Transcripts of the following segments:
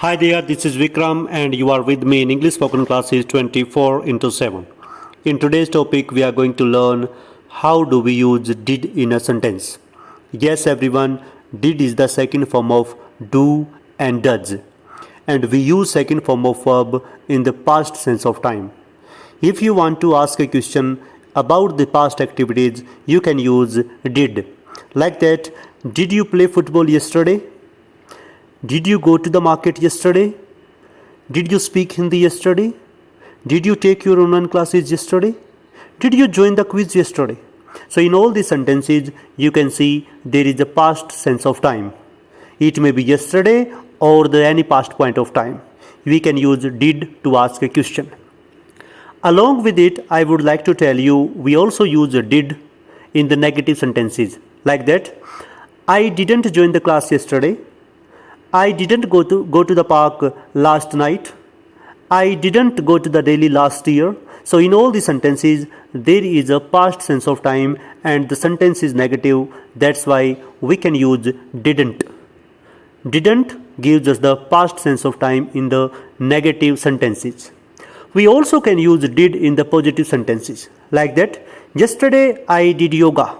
Hi there, this is Vikram and you are with me in English spoken classes 24/7. In today's topic, we are going to learn how do we use did in a sentence. Yes, everyone, did is the second form of do and does. And we use second form of verb in the past sense of time. If you want to ask a question about the past activities, you can use did. Like that, did you play football yesterday? Did you go to the market yesterday? Did you speak Hindi yesterday? Did you take your online classes yesterday? Did you join the quiz yesterday? So in all these sentences, you can see there is a past sense of time. It may be yesterday or any past point of time. We can use did to ask a question. Along with it, I would like to tell you, we also use did in the negative sentences. Like that, I didn't join the class yesterday. I didn't go to the park last night. I didn't go to the Delhi last year. So in all the sentences, there is a past sense of time and the sentence is negative. That's why we can use didn't. Didn't gives us the past sense of time in the negative sentences. We also can use did in the positive sentences. Like that, yesterday I did yoga.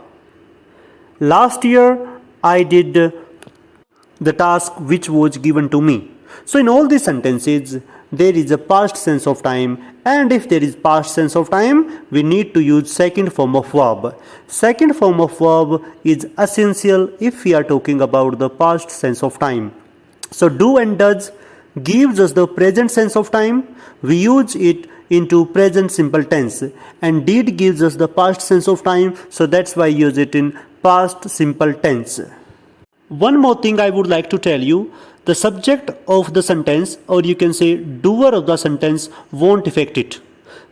Last year I did the task which was given to me. So in all these sentences, there is a past sense of time, and if there is past sense of time, we need to use second form of verb. Second form of verb is essential if we are talking about the past sense of time. So do and does gives us the present sense of time. We use it into present simple tense, and did gives us the past sense of time, so that's why I use it in past simple tense. One more thing I would like to tell you, the subject of the sentence, or you can say doer of the sentence, won't affect it.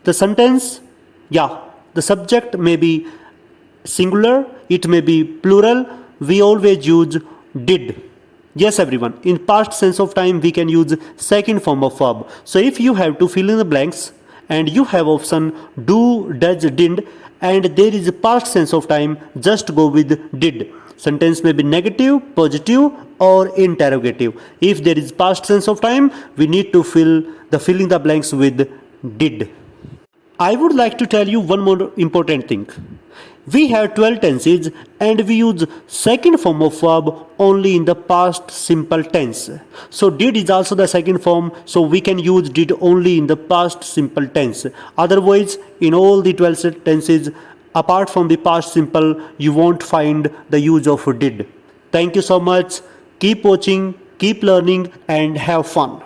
The sentence, the subject may be singular, it may be plural, we always use did. Yes everyone, in past sense of time we can use second form of verb. So if you have to fill in the blanks and you have option do, does, didn't, and there is a past sense of time, just go with did. Sentence may be negative, positive or interrogative. If there is past sense of time, we need to filling the blanks with did. I would like to tell you one more important thing. We have 12 tenses and we use second form of verb only in the past simple tense. So did is also the second form, so we can use did only in the past simple tense. Otherwise, in all the 12 tenses, apart from the past simple, you won't find the use of did. Thank you so much. Keep watching, keep learning and have fun.